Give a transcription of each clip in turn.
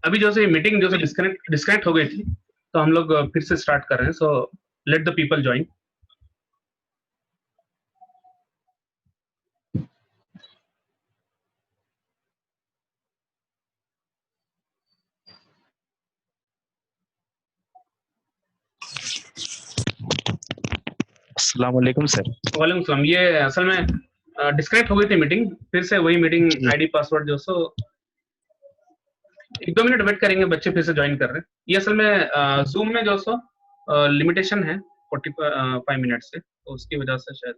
अभी जो से मीटिंग जो से डिस्कनेक्ट हो गई थी, तो हम लोग फिर से स्टार्ट कर रहे हैं. So let the people join. अस्सलाम वालेकुम सर. वालेकुम सलाम. ये असल में डिस्कनेक्ट हो गई थी मीटिंग, फिर से वही मीटिंग आईडी पासवर्ड जो सो 1-2 मिनट वेट करेंगे, बच्चे फिर से ज्वाइन कर रहे हैं. ये असल में जूम में जो सो लिमिटेशन है 45 मिनट से, तो उसकी वजह से शायद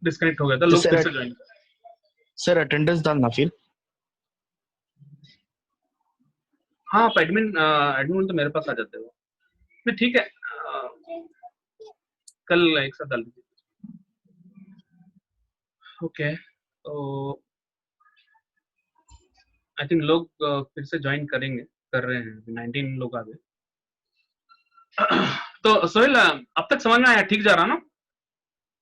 डिस्कनेक्ट हो गया था. तो लोग सर फिर से ज्वाइन कर रहे हैं. सर अटेंडेंस डालना फिर. हाँ, आप एडमिन तो मेरे पास आ जाते हो. फिर ठीक है, कल एक साथ डाल दीजिए. ओके, तो आई थिंक लोग फिर से ज्वाइन कर रहे हैं. 19 लोग आ गए. तो सोहेल, अब तक समझ में आया? ठीक जा रहा ना?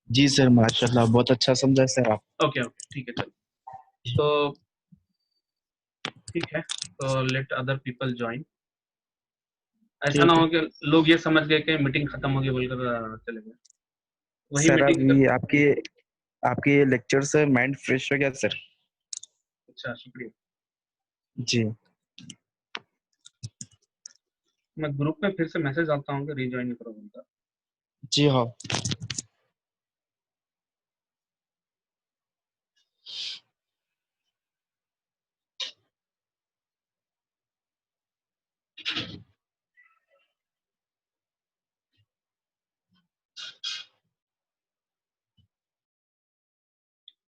जी सर, माशाल्लाह बहुत अच्छा समझा सर आप. ओके ओके, ठीक है. चलो, तो ठीक है, तो लेट अदर पीपल ज्वाइन. ऐसा ना ठीक है हो कि लोग ये समझ गए कि मीटिंग खत्म हो गई बोलकर चले गए. वही सर. मीटिंग. अभी आपके आपके लेक्चर से माइंड फ्रेश हो गया सर. अच्छा, शुक्रिया. जी मैं ग्रुप में फिर से मैसेज डालता हूँ कि रीज्वाइन करो बोलकर. जी हाँ.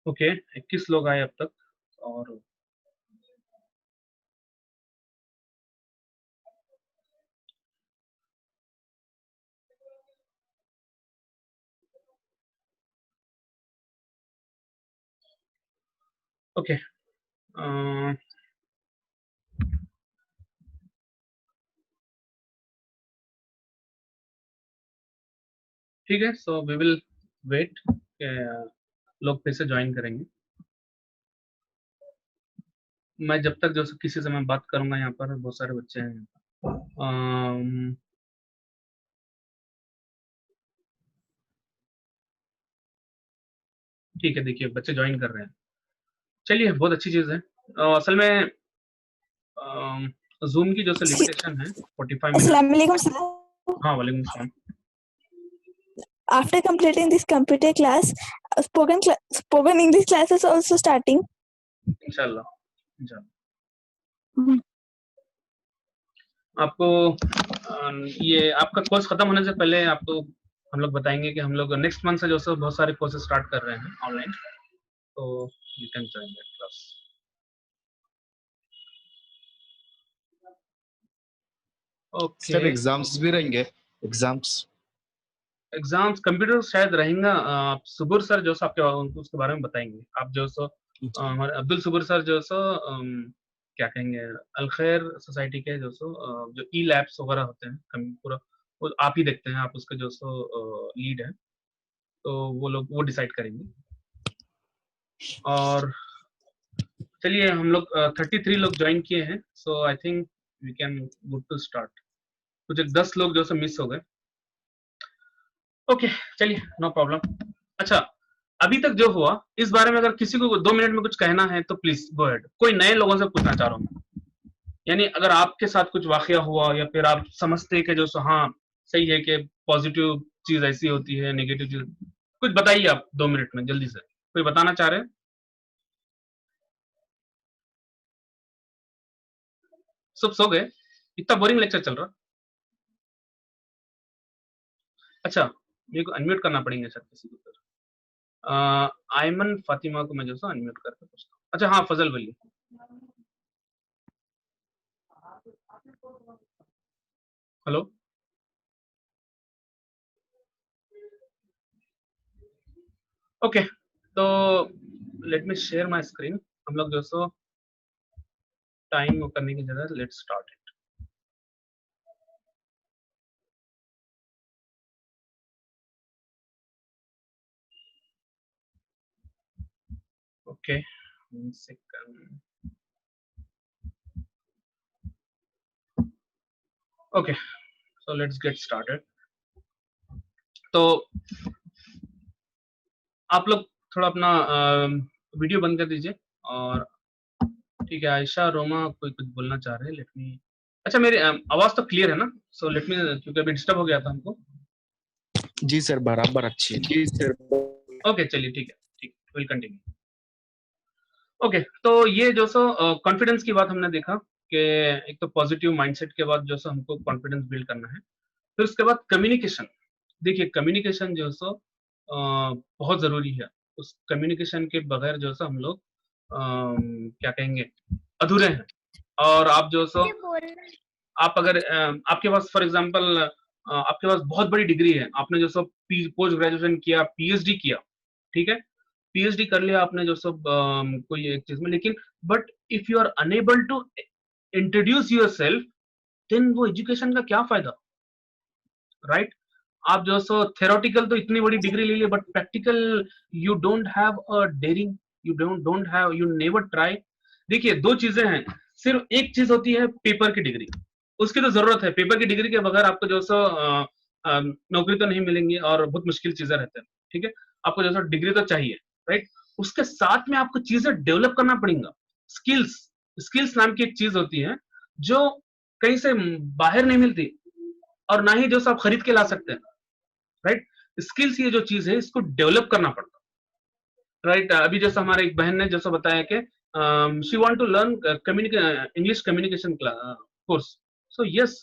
ओके, 21 लोग आए अब तक. और ओके, ठीक है. सो वी विल वेट लोग फिर से ज्वाइन करेंगे. मैं जब तक जो किसी से मैं बात करूंगा, यहाँ पर बहुत सारे बच्चे हैं. ठीक है, देखिए बच्चे ज्वाइन कर रहे हैं. चलिए, बहुत अच्छी चीज़ है. असल में जूम की जो से लिमिटेशन है 45 मिनट. Assalamu alaikum sir. हाँ, वालेकुम सलाम. After completing this computer class, spoken English class is also starting. इंशाल्लाह इंशाल्लाह. Mhm. आपको ये आपका कोर्स खत्म होने से पहले आपको हम लोग बताएंगे कि हम लोग नेक्स्ट मंथ से जो है बहुत सारे कोर्सेज स्टार्ट कर रहे हैं ऑनलाइन. तो you can join that class. Okay. Sir exams भी रहेंगे. एग्जाम्स कंप्यूटर शायद रहेगा. सुबुर सर जो सो आपके उसके बारे में बताएंगे. आप जो सो हमारे अब्दुल सुबुर सर जो सो क्या कहेंगे, अल खैर सोसाइटी के जो सो जो ई लैब्स वगैरह होते हैं पूरा वो आप ही देखते हैं. आप उसके जो सो लीड है, तो वो लोग वो डिसाइड करेंगे. और चलिए, हम लोग 33 लोग ज्वाइन किए हैं. So I think we can good to start. कुछ 10 लोग जो सो मिस हो गए. ओके, चलिए, नो प्रॉब्लम. अच्छा, अभी तक जो हुआ इस बारे में अगर किसी को 2 मिनट में कुछ कहना है तो प्लीज गो अहेड. कोई नए लोगों से पूछना चाह रहा हूँ. यानी अगर आपके साथ कुछ वाकया हुआ या फिर आप समझते हैं कि जो सो हाँ सही है कि पॉजिटिव चीज ऐसी होती है, नेगेटिव चीज, कुछ बताइए आप 2 मिनट में जल्दी से. कोई बताना चाह रहे हैं? सब सो गए? इतना बोरिंग लेक्चर चल रहा. अच्छा, मेरे को अनम्यूट करना पड़ेगा शायद किसी को. फिर आयमन फातिमा को मैं जो है अनम्यूट करके पूछता हूँ. अच्छा, हाँ, फजल वली. हेलो. ओके, तो let me share my screen. हम लोग जो सो टाइम करने की जगह let's start it. Okay, 1 second. Okay, so let's get started. तो आप लोग थोड़ा अपना वीडियो बंद कर दीजिए। और ठीक है, आयशा रोमा कोई कुछ बोलना चाह रहे हैं, लेट मी। अच्छा, मेरी आवाज तो क्लियर है ना? सो लेट मी, क्योंकि अभी डिस्टर्ब हो गया था हमको। जी सर, बराबर अच्छी है। जी सर। ओके, चलिए ठीक है, ठीक, विल कंटिन्यू। ओके, तो ये जो सो कॉन्फिडेंस की बात हमने देखा कि एक तो पॉजिटिव माइंडसेट के बाद जो सो हमको कॉन्फिडेंस बिल्ड करना है। फिर उसके बाद कम्युनिकेशन। देखिए, कम्युनिकेशन जो सो बहुत जरूरी है। उस कम्युनिकेशन के बगैर जो सो हम लोग क्या कहेंगे, अधूरे हैं। और आप जो सो आप अगर आपके पास फॉर एग्जांपल आपके पास बहुत बड़ी डिग्री है, आपने जो सब पोस्ट ग्रेजुएशन किया, पीएचडी किया, ठीक है, पीएचडी कर लिया आपने जो सब कोई एक चीज में, लेकिन but if you are unable to introduce yourself, then वो एजुकेशन का क्या फायदा, राइट? आप जो सो थेरोटिकल तो इतनी बड़ी डिग्री ले लिए, but practical you don't have a dairying, you don't have, you never try. देखिए, दो चीजें हैं। सिर्फ एक चीज होती है पेपर की डिग्री, उसकी तो जरूरत है। पेपर की डिग्री के बगैर आपको जो सो नौकरी तो नहीं मिलेंगी और बहुत मुश्किल चीजें रहते हैं, ठीक है। आपको जो सो डिग्री तो चाहिए, राइट। उसके साथ में आपको चीजें डेवलप करना पड़ेगा। स्किल्स, स्किल्स नाम की एक चीज होती है जो कहीं से बाहर नहीं मिलती, और ना ही जो सब खरीद के ला सकते हैं, राइट। स्किल्स ये जो चीज है, इसको डेवलप करना पड़ता है, राइट। अभी जैसा हमारे एक बहन ने जैसा बताया कि she want to learn English communication course. So yes,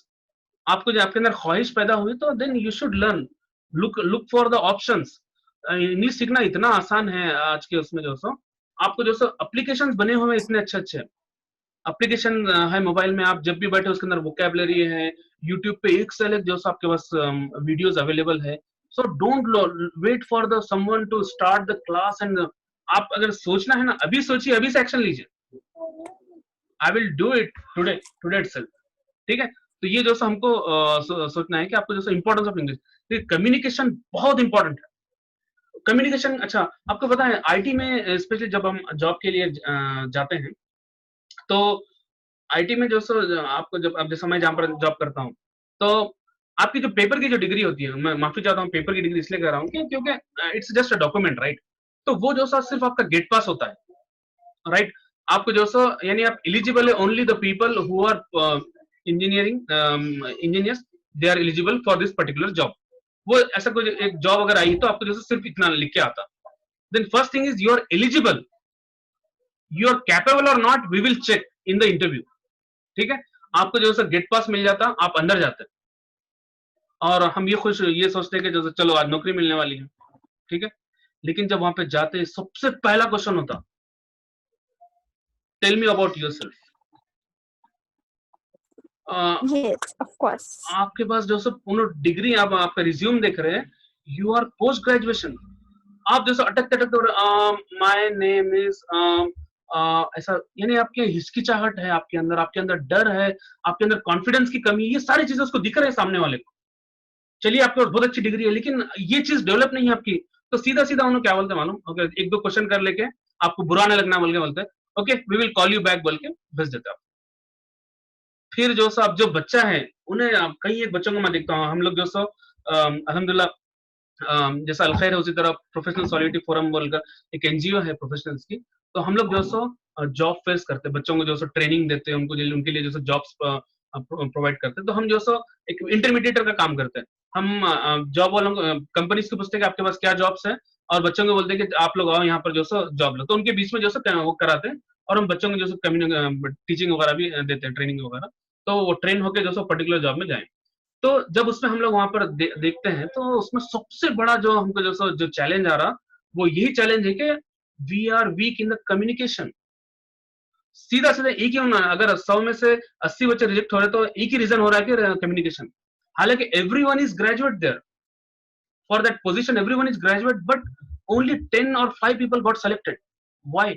आपको जो आपके अंदर ख्वाहिश पैदा हुई, तो then you should learn, look for the options. English सीखना इतना आसान है आज के उसमें जो सो, आपको जो सो एप्लीकेशंस बने हुए हैं इतने अच्छे अच्छे एप्लीकेशन है मोबाइल में। आप जब भी बैठे उसके अंदर वोकैबुलरी है, यूट्यूब पे एक से एक जो आपके पास वीडियोस अवेलेबल है। So don't wait for the someone to start the class and आप अगर सोचना है ना, अभी सोचिए, अभी से एक्शन लीजिए। I will do it today, today itself, ठीक है। तो ये जो हमको सोचना है कि आपको जो इंपॉर्टेंस ऑफ इंग्लिश, तो कम्युनिकेशन बहुत इंपॉर्टेंट है। कम्युनिकेशन, अच्छा आपको पता है आईटी में स्पेशली जब हम जॉब के लिए जाते हैं, तो आईटी में जो सो आपको जब अब जैसे मैं जहाँ पर जॉब करता हूँ, तो आपकी जो पेपर की जो डिग्री होती है, मैं माफी चाहता हूँ पेपर की डिग्री इसलिए कह रहा हूँ क्योंकि it's just a document, right. तो वो जो सा सिर्फ आपका गेट पास होता है, राइट। आपको जो सो यानी आप एलिजिबल है only the people who are engineering engineers, they are eligible for this particular job. वो ऐसा कोई एक जॉब अगर आई तो आपको जो सिर्फ इतना लिख के आता। Then first thing is you are eligible, you are capable और not, we will check in the interview, ठीक है। आपको जो है गेट पास मिल जाता, आप अंदर जाते, और हम ये सोचते हैं कि जैसे चलो आज नौकरी मिलने वाली है, ठीक है। लेकिन जब वहां पे जाते, सबसे पहला क्वेश्चन होता, tell me about yourself. Yes, of course. आपके पास जो सब डिग्री, आप आपका रिज्यूम देख रहे हैं, यू आर पोस्ट ग्रेजुएशन, आप जैसे अटकते अटकते माय नेम इज ऐसा, यानी आपके हिचकिचाहट है आपके अंदर डर है, आपके अंदर कॉन्फिडेंस की कमी, ये सारी चीजें उसको दिख रहे हैं सामने वाले को। चलिए आपके पास बहुत अच्छी डिग्री है, लेकिन ये चीज डेवलप नहीं है आपकी, तो सीधा सीधा उन्होंने क्या बोलते हैं मालूम? ओके, एक दो क्वेश्चन कर लेके आपको बुरा नहीं लगना बोल के बोलते हैं, okay we will call you back बोल के भेज देते हैं। फिर जो सो अब जो बच्चा है, उन्हें कई एक बच्चों को मैं देखता हूँ, हम लोग जो सो अल्हम्दुलिल्लाह, जैसा अलखैर है उसी तरह प्रोफेशनल सॉलिडिटी फोरम बोलकर एक एनजीओ है प्रोफेशनल्स की, तो हम लोग जो सो जॉब फेस करते हैं, बच्चों को जो सो ट्रेनिंग देते हैं, उनके लिए जो सो जॉब्स प्रोवाइड करते हैं। तो हम जो सो एक इंटरमीडिएटर का काम करते हैं। हम जॉब वालों को, कंपनीज को पूछते हैं कि आपके पास क्या जॉब्स है, और बच्चों को बोलते हैं कि आप लोग आओ यहाँ पर जो सो जॉब लो, तो उनके बीच में जो सो वो कराते हैं, और हम बच्चों को जो सो टीचिंग वगैरह भी देते हैं, ट्रेनिंग वगैरह, तो वो ट्रेन होकर जो सो पर्टिकुलर जॉब में जाए। तो जब उसमें हम लोग वहां पर देखते हैं, तो उसमें सबसे बड़ा जो हमको जो चैलेंज आ रहा, वो यही चैलेंज है कि we are weak in the communication. सीधा सीधा एक ही होना, अगर 100 में से 80 बच्चे रिजेक्ट हो रहे, तो एक ही रीजन हो रहा है कि कम्युनिकेशन। हालांकि everyone is graduate there for that position, everyone is graduate, but only 10 और 5 पीपल गॉट सेलेक्टेड। व्हाई?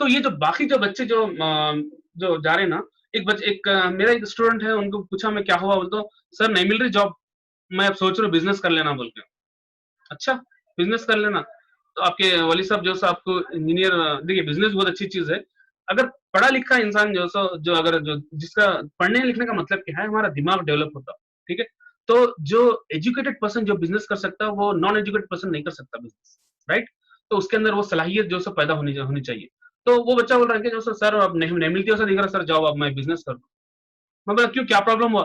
तो ये जो बाकी जो बच्चे जो जा रहे हैं ना, मेरा एक स्टूडेंट है, उनको पूछा मैं क्या हुआ, बोल तो सर नहीं मिल रही जॉब, मैं अब सोच रहा हूँ बिजनेस कर लेना बोल के। अच्छा, बिजनेस कर लेना। तो आपके वली साहब जो सो आपको इंजीनियर, देखिए बिजनेस बहुत अच्छी चीज है। अगर पढ़ा लिखा इंसान जो अगर जो जिसका पढ़ने लिखने का मतलब क्या है, हमारा दिमाग डेवलप होता, ठीक है। तो जो एजुकेटेड पर्सन जो बिजनेस कर सकता है, वो नॉन एजुकेटेड पर्सन नहीं कर सकता बिजनेस, राइट। तो उसके अंदर वो सलाहियत जो सो पैदा होनी चाहिए। तो वो बच्चा बोल रहा है कि जो सर अब नहीं मिलती है सर, दिख रहा सर जॉब, अब मैं बिजनेस कर। मैं बोला क्यों, क्या प्रॉब्लम हुआ?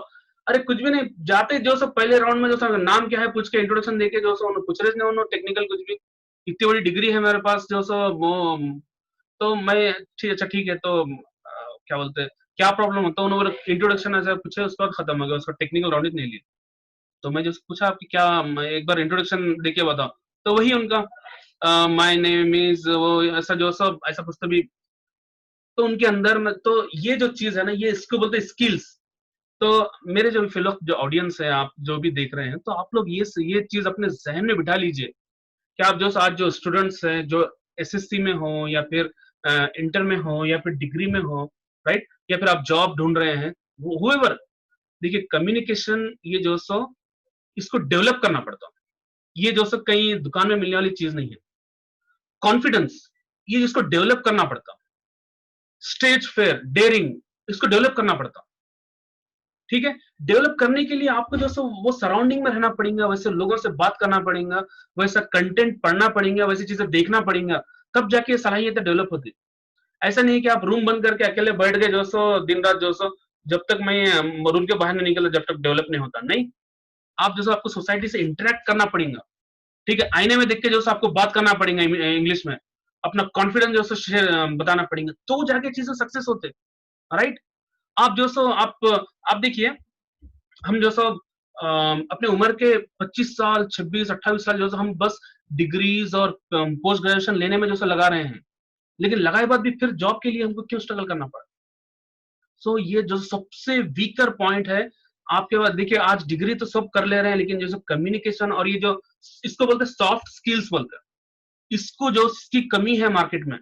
अरे कुछ भी नहीं, जाते जो सब पहले राउंड में जो सब नाम क्या है पूछ के इंट्रोडक्शन देके जो सब पूछ रहे थे उन्होंने टेक्निकल कुछ भी, इतनी बड़ी डिग्री है मेरे पास जो सब वो। तो मैं ठीक, अच्छा ठीक है, तो क्या बोलते हैं, क्या प्रॉब्लम होता है, उन्होंने इंट्रोडक्शन ऐसा पूछे, उसके बाद खत्म हो गया, उसका टेक्निकल राउंड ही नहीं लिया। तो मैं जो पूछा आपकी क्या, मैं एक बार इंट्रोडक्शन देके बताओ। तो वही उनका माय नेम इज वो, ऐसा जो सब ऐसा कुछ तो भी। तो उनके अंदर में तो ये जो चीज है ना, ये इसको बोलते हैं स्किल्स। तो मेरे जो फिलो जो ऑडियंस है, आप जो भी देख रहे हैं, तो आप लोग ये चीज अपने जहन में बिठा लीजिए कि आप जो आज जो स्टूडेंट्स हैं, जो एसएससी में हो या फिर इंटर में हो या फिर डिग्री में हो, राइट, या फिर आप जॉब ढूंढ रहे हैं, हुएवर, देखिए कम्युनिकेशन ये जो सो इसको डेवलप करना पड़ता है। ये जो सो कहीं दुकान में मिलने वाली चीज नहीं है। कॉन्फिडेंस, ये जिसको डेवलप करना पड़ता। स्टेज फेयर, डेयरिंग, इसको डेवलप करना पड़ता, ठीक है। डेवलप करने के लिए आपको जो वो सराउंडिंग में रहना पड़ेगा, वैसे लोगों से बात करना पड़ेगा, वैसा कंटेंट पढ़ना पड़ेगा, वैसी चीजें देखना पड़ेगा, तब जाके सलाहियतें डेवलप होती। ऐसा नहीं कि आप रूम बंद करके अकेले बैठ गए दिन रात जब तक मैं रूम के बाहर नहीं निकला, जब तक डेवलप नहीं होता, नहीं। आप आपको सोसाइटी से इंटरेक्ट करना पड़ेगा, ठीक है। आईने में देख के आपको बात करना पड़ेगा इंग्लिश में, अपना कॉन्फिडेंस बताना पड़ेगा, तो जाके चीजें सक्सेस होते, राइट। आप आप देखिए, हम अपने उम्र के 25 साल, 26, 28 साल हम बस डिग्रीज और पोस्ट ग्रेजुएशन लेने में लगा रहे हैं, लेकिन लगाए बाद भी फिर जॉब के लिए हमको क्यों स्ट्रगल करना पड़ा? सो ये जो सबसे वीकर पॉइंट है आपके पास, देखिए आज डिग्री तो सब कर ले रहे हैं, लेकिन जो कम्युनिकेशन और ये जो इसको बोलते हैं सॉफ्ट स्किल्स बोलते हैं, इसको जो इसकी कमी है मार्केट में,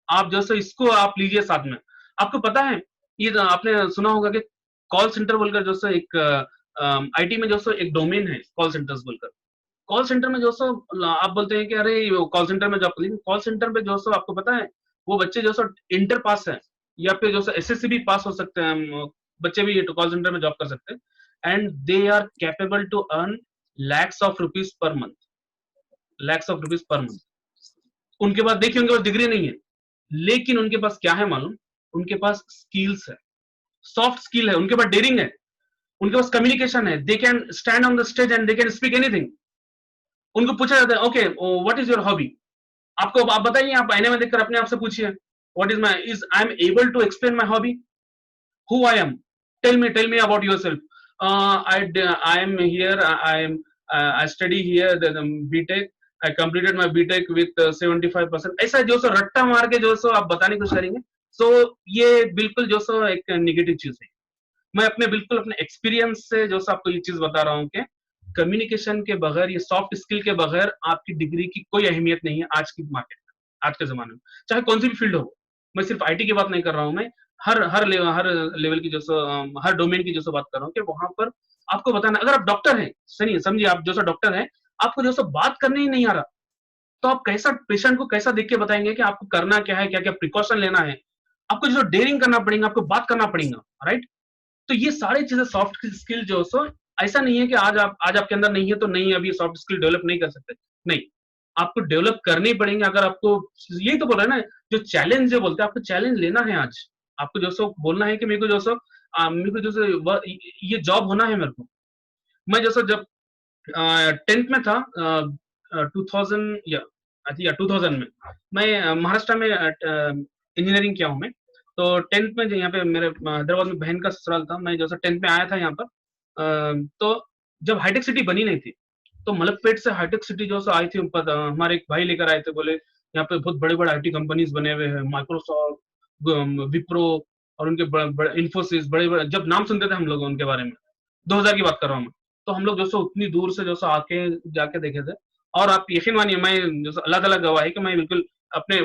आप इसको आप लीजिए साथ में। आपको पता है, ये आपने सुना होगा कि कॉल सेंटर बोलकर एक आईटी में एक डोमेन है, कॉल सेंटर्स बोलकर। कॉल सेंटर में आप बोलते हैं कि अरे कॉल सेंटर में जॉब, लेकिन कॉल सेंटर में आपको पता है, वो बच्चे इंटर पास है या फिर एसएससी भी पास हो सकते हैं, बच्चे भी कॉल सेंटर में जॉब कर सकते हैं, and they are capable to earn lakhs of rupees per month, lakhs of rupees per month. उनके पास देखिए, उनके पास डिग्री नहीं है, लेकिन उनके पास क्या है मालूम? उनके पास स्किल्स है, सॉफ्ट स्किल है, उनके पास डेयरिंग है, उनके पास कम्युनिकेशन है, they can stand on the stage and they can speak anything. उनको पूछा जाता है, okay what is your hobby? आप बताइए, आप आईने में देखकर अपने आप से पूछिए, what is my, is I am able to explain my hobby, who I am, tell me about yourself. I am here, I study here BTech, I completed my BTech with 75%। ऐसा रट्टा मार के आप बताने की कोशिश करेंगे, सो ये बिल्कुल एक नेगेटिव चीज है। मैं बिल्कुल अपने एक्सपीरियंस से आपको ये चीज बता रहा हूँ कि कम्युनिकेशन के बगैर, ये सॉफ्ट स्किल के बगैर आपकी डिग्री की कोई अहमियत नहीं है आज की मार्केट में, आज के जमाने में, चाहे कौन सी भी फील्ड हो। मैं सिर्फ आईटी की बात नहीं कर रहा हूँ, मैं हर लेवल की हर डोमेन की बात कर रहा हूँ कि वहां पर आपको बताना, अगर आप डॉक्टर हैं, सुनिए समझिए, आप डॉक्टर हैं, आपको बात करने ही नहीं आ रहा, तो आप कैसा पेशेंट को कैसा देख के बताएंगे कि आपको करना क्या है, क्या क्या प्रिकॉशन लेना है, आपको डेयरिंग करना पड़ेगा, आपको बात करना पड़ेगा, राइट। तो ये सारी चीजें सॉफ्ट स्किल ऐसा नहीं है कि आज आपके अंदर नहीं है तो नहीं, अभी सॉफ्ट स्किल डेवलप नहीं कर सकते, नहीं, आपको डेवलप करनी पड़ेंगे। अगर आपको, यही तो बोल रहे हैं ना, जो चैलेंज जो बोलते हैं, आपको चैलेंज लेना है। आज आपको बोलना है कि मेरे को ये जॉब होना है मेरे को। मैं जब 10th में था, 2000 या 2000 में, मैं महाराष्ट्र में इंजीनियरिंग किया हूँ मैं। तो 10th में यहाँ पे मेरे हैदराबाद में बहन का ससुराल था, मैं 10th में आया था यहाँ पर। तो जब हाईटेक सिटी बनी नहीं थी, तो मलकपेट से हाईटेक सिटी आई थी, हमारे एक भाई लेकर आए थे, बोले यहाँ पे बहुत बड़े बड़े आईटी कंपनीज बने हुए हैं, माइक्रोसॉफ्ट, विप्रो और उनके बड़े इन्फोसिस, बड़े बड़े जब नाम सुनते थे हम लोग उनके बारे में, 2000 की बात कर रहा हूँ मैं। तो हम लोग उतनी दूर से आके जाके देखे थे। और आप यकीन मानिए, मैं अल्लाह ताला गवाह है कि मैं बिल्कुल अपने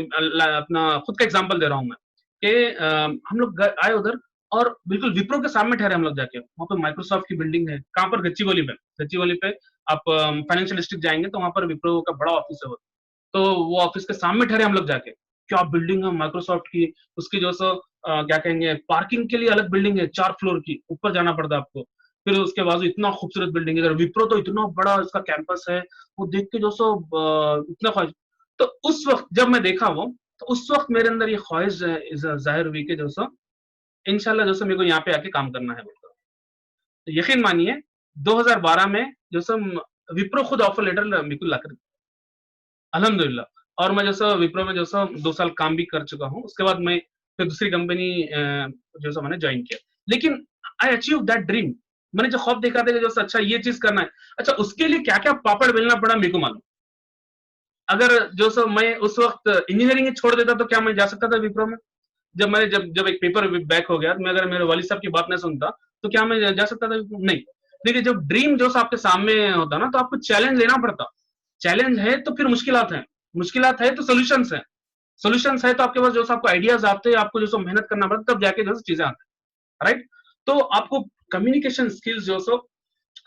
अपना खुद का एग्जांपल दे रहा हूँ मैं कि हम लोग आए उधर और बिल्कुल विप्रो के सामने ठहरे हम लोग जाके, वहाँ पे माइक्रोसॉफ्ट की बिल्डिंग है, कहाँ पर, गच्चीवली पे आप फाइनेंशियल डिस्ट्रिक्ट जाएंगे तो वहाँ पर विप्रो का बड़ा ऑफिस है वो, तो वो ऑफिस के सामने ठहरे हम लोग जाके, क्या बिल्डिंग है माइक्रोसॉफ्ट की, उसकी जो सो क्या कहेंगे, पार्किंग के लिए अलग बिल्डिंग है 4 फ्लोर की, ऊपर जाना पड़ता है आपको, फिर उसके बाजू इतना खूबसूरत बिल्डिंग है, विप्रो तो इतना बड़ा इसका कैंपस है, वो देख के जो सो इतना ख्वाहिश, तो उस वक्त जब मैं देखा वो, तो उस वक्त मेरे अंदर ये ख्वाहिश जाहिर हुई कि जो सो इंशाल्लाह जो सो मेरे को यहाँ पे आके काम करना है बोलकर। तो यकीन मानिए 2012 में जो सो विप्रो खुद ऑफर लेटर मेरे को लाकर, अल्हम्दुलिल्लाह, और मैं जैसा विप्रो में जैसा 2 साल काम भी कर चुका हूँ, उसके बाद मैं फिर दूसरी कंपनी जैसा मैंने ज्वाइन किया, लेकिन आई अचीव दैट ड्रीम। मैंने जो ख्वाब देखा था कि जैसा अच्छा ये चीज करना है, अच्छा उसके लिए क्या क्या पापड़ बेलना पड़ा मेरे को मालूम। अगर जो सो मैं उस वक्त इंजीनियरिंग छोड़ देता तो क्या मैं जा सकता था विप्रो में? जब मैंने जब जब एक पेपर बैक हो गया, मैं अगर मेरे वाली साहब की बात नहीं सुनता तो क्या मैं जा सकता था? नहीं। देखिए जब ड्रीम जो आपके सामने होता ना, तो आपको चैलेंज लेना पड़ता। चैलेंज है तो फिर मुश्किलात है, मुश्किलात है तो सोल्यूशंस है, सोल्यूशंस है तो आपके पास जो आपको आइडियाज आते हैं, आपको जो मेहनत करना पड़ता, तब जाके जो चीजें आती है, राइट? तो आपको कम्युनिकेशन स्किल्स जो सो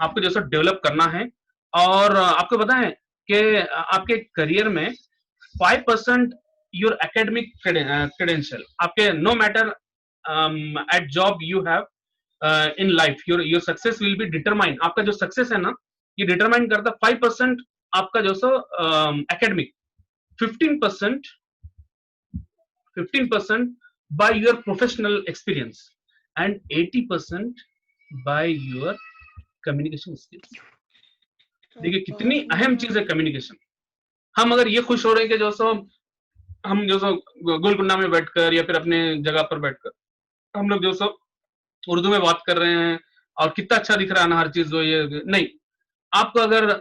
आपको जो सो डेवलप करना है, और आपको पता है कि आपके करियर में 5% योर एकेडमिक क्रेडेंशियल, आपके no matter at job you have in life, your your success will be determine, आपका जो सक्सेस है ना, ये डिटरमाइन करता 5% आपका जो सो academic, 15% 15% by your professional experience and 80% by your communication skills। देखिए कितनी अहम चीज है कम्युनिकेशन। हम अगर ये खुश हो रहे हैं कि जो सो हम जो सो गोलकुंडा में बैठकर या फिर अपने जगह पर बैठकर हम लोग जो सो उर्दू में बात कर रहे हैं और कितना अच्छा दिख रहा है ना हर चीज, जो ये नहीं, आपको अगर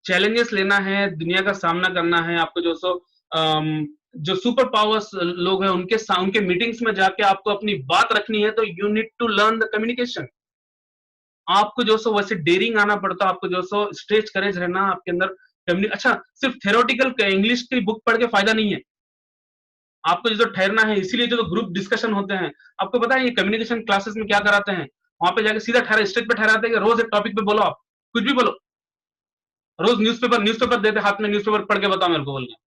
चैलेंजेस लेना है, दुनिया का सामना करना है, आपको जो सो जो सुपर पावर्स लोग हैं उनके मीटिंग्स में जाके आपको अपनी बात रखनी है, तो you need to learn the communication. आपको जो सो वैसे डेयरिंग आना पड़ता, आपको जो सो स्टेज करेज रहना आपके अंदर। अच्छा सिर्फ थेरोटिकल इंग्लिश की बुक पढ़ के फायदा नहीं है, आपको जो ठहरना है, इसीलिए जो ग्रुप डिस्कशन होते हैं, आपको पता है ये कम्युनिकेशन क्लासेस में क्या कराते हैं, वहां पे जाके सीधा ठहरा स्टेज पे ठहराते हैं कि रोज एक टॉपिक पे बोलो, आप कुछ भी बोलो, रोज न्यूज़पेपर देते हाथ में, न्यूज़पेपर पढ़ के बताओ मेरे को बोल के,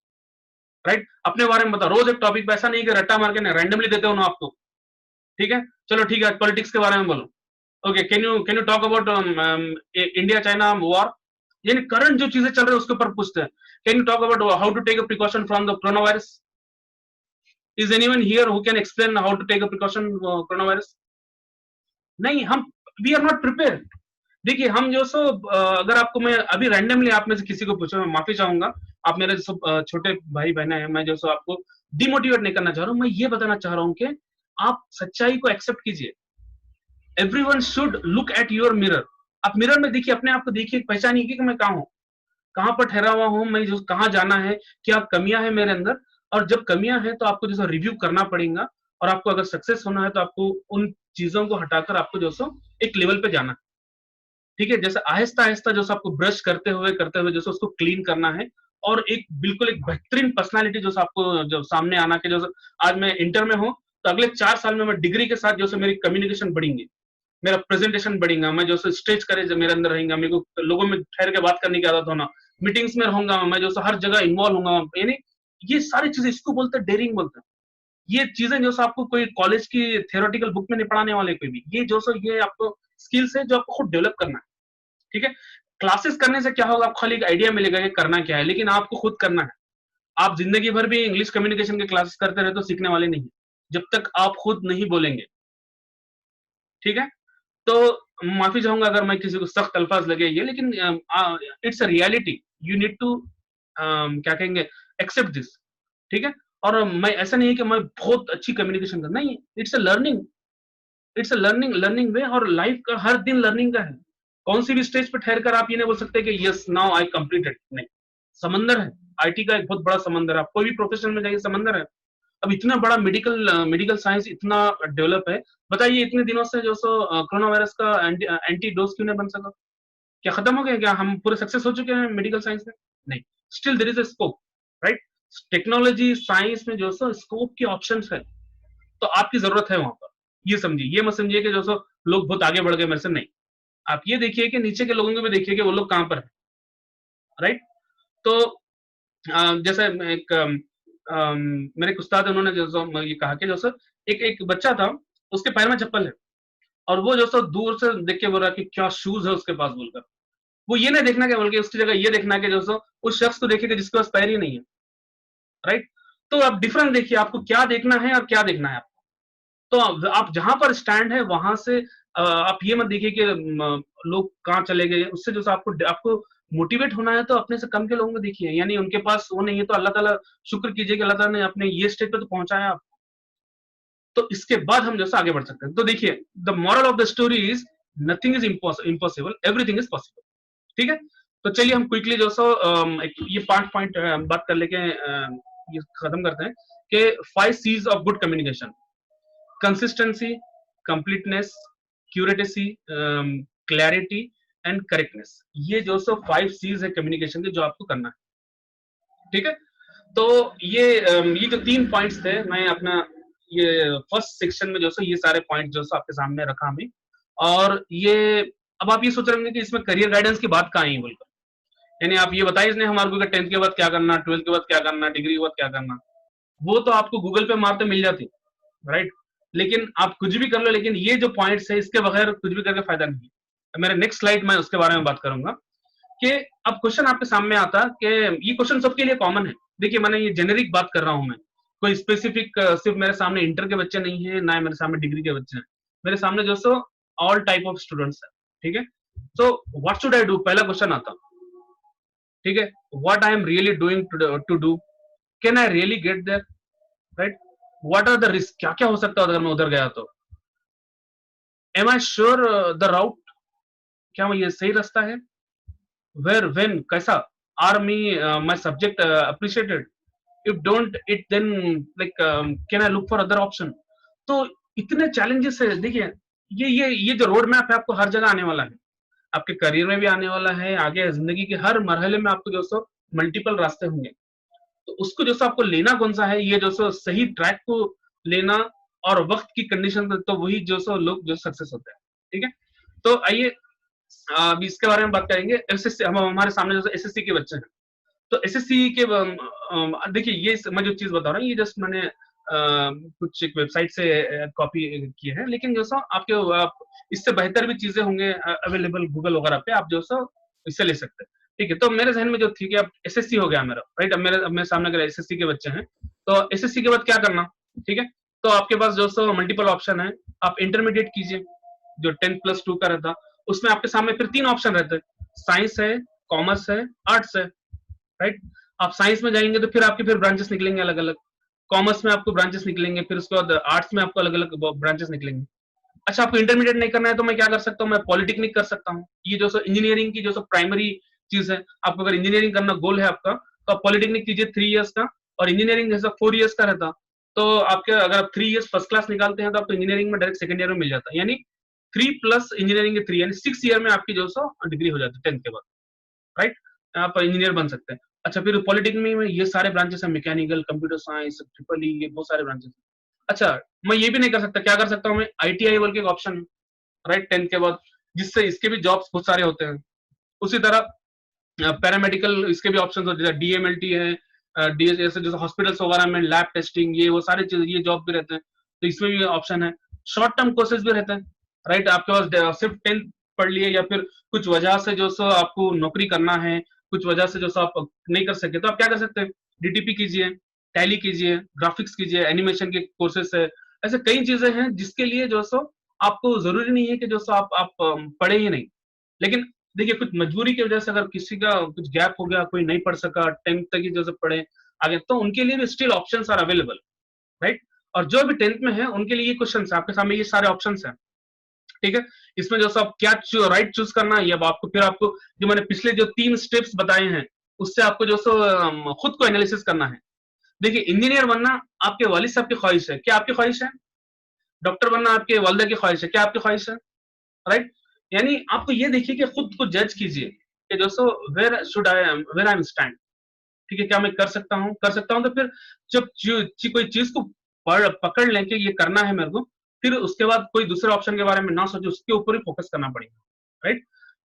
राइट? अपने बारे में बताओ, रोज एक टॉपिक पे, ऐसा नहीं कि रट्टा मार के रैंडमली देते हो ना आपको, ठीक है? चलो ठीक है, पॉलिटिक्स के बारे में बोलो, okay, can you talk about India China war, यानी करंट जो चीजें चल रही है उसके ऊपर पूछते हैं। Can you talk about how to take a precaution from the corona virus? Is anyone here who can explain how to take a precaution corona virus? नहीं, हम वी आर नॉट प्रिपेयर। देखिए हम जो सो अगर आपको मैं अभी रैंडमली आप में से किसी को पूछूं, मैं माफी चाहूंगा, आप मेरे जो छोटे भाई बहन है, मैं जो सो आपको डिमोटिवेट नहीं करना चाह रहा हूं, मैं ये बताना चाह रहा हूं कि आप सच्चाई को एक्सेप्ट कीजिए। Everyone should look at your mirror. आप मिरर में देखिए, अपने आप को देखिए, पहचानिए कि मैं कहाँ हूँ, कहाँ पर ठहरा हुआ हूँ, मैं जो कहाँ जाना है, क्या कमियां है मेरे अंदर, और जब कमियां हैं तो आपको जैसा रिव्यू करना पड़ेगा, और आपको अगर सक्सेस होना है तो आपको उन चीजों को हटाकर आपको जो सो एक लेवल पे जाना है, ठीक है? जैसे आहिस्ता आहिस्ता जो आपको ब्रश करते हुए जो उसको क्लीन करना है, और एक बिल्कुल एक बेहतरीन पर्सनालिटी जो आपको जो सामने आना के, जो आज मैं इंटर में हूँ तो अगले 4 साल में मैं डिग्री के साथ जो मेरी कम्युनिकेशन बढ़ेंगे, मेरा प्रेजेंटेशन बढ़ेगा, मैं जो स्टेज करे जो मेरे अंदर रहेगा, मेरे को लोगों में ठहर के बात करने की आदत होना, मीटिंग्स में रहूंगा मैं, जो हर जगह इन्वॉल्व होऊंगा, यानी ये सारी चीजें, इसको बोलते हैं डेयरिंग बोलते हैं। ये चीजें जो आपको कोई कॉलेज की थियोरेटिकल बुक में नहीं पढ़ाने वाले कोई भी, ये जो ये आपको स्किल्स है जो आपको खुद डेवलप करना है, ठीक है? क्लासेस करने से क्या होगा, आपको खाली एक आइडिया मिलेगा कि करना क्या है, लेकिन आपको खुद करना है। आप जिंदगी भर भी इंग्लिश कम्युनिकेशन के क्लासेस करते रहे तो सीखने वाले नहीं, जब तक आप खुद नहीं बोलेंगे, ठीक है? तो माफी चाहूंगा अगर मैं किसी को सख्त अल्फाज लगे ये, लेकिन it's a reality, you need to क्या कहेंगे, एक्सेप्ट दिस, ठीक है? और मैं ऐसा नहीं है कि मैं बहुत अच्छी कम्युनिकेशन कर, नहीं, it's a learning, it's a learning way, और लाइफ का हर दिन लर्निंग का है। कौन सी भी स्टेज पे ठहर कर आप ये नहीं बोल सकते कि यस नाउ आई कंप्लीटेड, नहीं, समंदर है, आईटी का एक बहुत बड़ा समंदर है, आप कोई भी प्रोफेशन में जाइए समंदर है। अब इतना बड़ा मेडिकल साइंस इतना डेवलप है, बताइए इतने दिनों से जो सो कोरोना वायरस का एंटी डोज क्यों नहीं बन सका? क्या खत्म हो गया? क्या हम पूरे सक्सेस हो चुके हैं मेडिकल साइंस में? नहीं, still there is a scope, right? Technology science में जो सो स्कोप की ऑप्शंस है, तो आपकी जरूरत है वहां पर। ये समझिए, ये मत समझिए कि जो सो लोग बहुत आगे बढ़ गए मेरे से, नहीं। आप ये देखिए कि नीचे के लोगों को भी देखिए कि वो लोग कहां पर है, राइट। तो जैसे एक मेरे एक उस्ताद है, उन्होंने जो सो ये कहा कि जो सो एक एक बच्चा था, उसके पैर में चप्पल है, और वो जो सो दूर से देख के बोल रहा कि क्या शूज है उसके पास बोलकर। वो ये नहीं देखना कि, बल्कि उसकी जगह ये देखना कि जो सो उस शख्स को देखे कि जिसके पास पैर ही नहीं है, राइट। तो आप डिफरेंस देखिए, आपको क्या देखना है और क्या देखना है आपको। तो आप जहां पर स्टैंड है वहां से आप ये मत देखिए कि लोग कहाँ चले गए, उससे जो आपको आपको मोटिवेट होना है तो अपने से कम के लोगों को देखिए, यानी उनके पास वो नहीं है तो अल्लाह ताला शुक्र कीजिए कि अल्लाह ताला ने अपने ये स्टेज पे तो पहुंचाया आप। तो इसके बाद हम जैसा आगे बढ़ सकते हैं। तो देखिए, the moral of the story is nothing is impossible, everything is possible. ठीक है, तो चलिए हम क्विकली जो सो ये 5 पॉइंट बात कर लेके ये खत्म करते हैं कि 5 C's of good communication: consistency, completeness, accuracy, clarity and correctness. ये जो सो 5 C's है कम्युनिकेशन के, जो आपको करना है। ठीक है, तो ये जो 3 पॉइंट्स थे, मैं अपना ये फर्स्ट सेक्शन में जो सो ये सारे पॉइंट जो सो आपके सामने रखा हमें। और ये अब आप ये सोच रहे होंगे कि इसमें करियर गाइडेंस की बात कहाँ आई बोलकर, यानी आप ये बताइए इसने हमारे को 10th के बाद क्या करना, 12th के बाद क्या करना, डिग्री के बाद क्या करना। वो तो आपको गूगल पे मारते मिल जाती, राइट। लेकिन आप कुछ भी कर लो, लेकिन ये जो पॉइंट्स है इसके बगैर कुछ भी करके फायदा नहीं है। मेरे नेक्स्ट स्लाइड में उसके बारे में बात करूंगा कि अब क्वेश्चन आपके सामने आता कि ये क्वेश्चन सबके लिए कॉमन है। देखिए, मैंने ये जेनेरिक बात कर रहा हूं मैं, कोई स्पेसिफिक सिर्फ मेरे सामने इंटर के बच्चे नहीं है, ना ही मेरे सामने डिग्री के बच्चे हैं। मेरे सामने जो so all type of students है। ठीक है, so what should I do, पहला क्वेश्चन आता। ठीक है, what I am really doing to do, can I really get there, right. What are the risk, क्या क्या हो सकता है अगर मैं उधर गया तो। Am I sure the route, क्या ये सही रास्ता है। वेयर, व्हेन, कैसा। Are me my subject appreciated, if don't it then like can I look for other option. तो इतने चैलेंजेस है। देखिए, ये जो रोड मैप है आपको हर जगह आने वाला है, आपके करियर में भी आने वाला है, आगे जिंदगी के हर मरहले में आपको जो सो मल्टीपल रास्ते होंगे। तो उसको जो सो आपको लेना कौन सा है, ये जो सो सही ट्रैक को लेना और वक्त की कंडीशन, तो वही जो सो लोग जो सक्सेस होते हैं। ठीक है, तो आइए अभी इसके बारे में बात करेंगे। एसएससी, हम हमारे सामने जो एसएससी के बच्चे हैं, तो एसएससी के देखिए, ये मैं जो चीज बता रहा हूँ ये जस्ट मैंने कुछ एक वेबसाइट से कॉपी किए हैं, लेकिन जो सो आपके आप इससे बेहतर भी चीजें होंगे अवेलेबल गूगल वगैरह पे, आप जो सो इससे ले सकते हैं। ठीक है, तो मेरे जहन में जो थी कि अब एसएससी हो गया मेरा, राइट। अब मेरे सामने अगर एसएससी के बच्चे हैं, तो एसएससी के बाद क्या करना। ठीक है, तो आपके पास जो सो मल्टीपल ऑप्शन है। आप इंटरमीडिएट कीजिए, जो 10+2 का रहता, उसमें आपके सामने फिर 3 ऑप्शन रहते हैं: साइंस है, कॉमर्स है, आर्ट्स है, राइट। आप साइंस में जाएंगे तो फिर आपके फिर ब्रांचेस निकलेंगे अलग अलग, कॉमर्स में आपको ब्रांचेस निकलेंगे, फिर उसके बाद आर्ट्स में आपको अलग अलग ब्रांचेस निकलेंगे। अच्छा, आपको इंटरमीडिएट नहीं करना है तो मैं क्या कर सकता हूँ, मैं पॉलिटेक्निक कर सकता हूँ। ये जो सो इंजीनियरिंग की जो सो प्राइमरी चीज है, आपको अगर इंजीनियरिंग करना गोल है आपका, तो आप पॉलिटेक्निक कीजिए 3 इयर्स का, और इंजीनियरिंग जैसा 4 इयर्स का रहता। तो आपके अगर आप 3 इयर्स फर्स्ट क्लास निकालते हैं तो आपको इंजीनियरिंग में डायरेक्ट सेकंड ईयर में मिल जाता है, यानी 3+ इंजीनियरिंग के 3, यानी 6 ईयर में आपकी जो सो डिग्री हो जाती है 10th के बाद, राइट। आप इंजीनियर बन सकते हैं। अच्छा, फिर पॉलिटेक्निक में ये सारे ब्रांचेस हैं: mechanical, computer science, triple E, ये बहुत सारे ब्रांचेस। अच्छा, मैं ये भी नहीं कर सकता, क्या कर सकता हूँ मैं, आईटीआई बोल के एक ऑप्शन है, राइट, 10th के बाद, जिससे इसके भी जॉब्स बहुत सारे होते हैं। उसी तरह पैरामेडिकल इसके भी ऑप्शन होते हैं, डीएमएलटी है, डीएस, जैसे हॉस्पिटल्स वगैरह में लैब टेस्टिंग, ये वो सारी चीज, ये जॉब भी रहते हैं, तो इसमें भी ऑप्शन है। शॉर्ट टर्म कोर्सेज भी रहते हैं, राइट। आपके पास सिर्फ 10th पढ़ लिए, या फिर कुछ वजह से जो सो आपको नौकरी करना है, कुछ वजह से जो सो आप नहीं कर सके, तो आप क्या कर सकते हैं, डीटीपी कीजिए, टैली कीजिए, ग्राफिक्स कीजिए, एनिमेशन के कोर्सेस है। ऐसे कई चीजें हैं जिसके लिए जो सो आपको जरूरी नहीं है कि जो सो आप पढ़े ही नहीं। लेकिन देखिए, कुछ मजबूरी की वजह से अगर किसी का कुछ गैप हो गया, कोई नहीं पढ़ सका, 10th तक ही जैसे पढ़े आगे, तो उनके लिए भी still options are available, right. और जो भी 10th में है उनके लिए ये क्वेश्चन आपके सामने, ये सारे ऑप्शंस हैं। ठीक है, इसमें जो आप क्या राइट चूज करना है, अब आपको फिर आपको जो मैंने पिछले जो 3 स्टेप्स बताए हैं, उससे आपको जो खुद को एनालिसिस करना है। देखिए, इंजीनियर बनना आपके वालिद साहब की ख्वाहिश है, क्या आपकी ख्वाहिश है। डॉक्टर बनना आपके वालिदा की ख्वाहिश है, क्या आपकी ख्वाहिश है, राइट। यानी आपको ये देखिए कि खुद को जज कीजिए कि दोस्तों where should I, where I am stand. ठीक है, क्या मैं कर सकता हूँ? कर सकता हूँ तो फिर जब कोई चीज को पकड़ लें कि ये करना है मेरे को, फिर उसके बाद कोई दूसरे ऑप्शन के बारे में ना सोचो, उसके ऊपर ही फोकस करना पड़ेगा, राइट?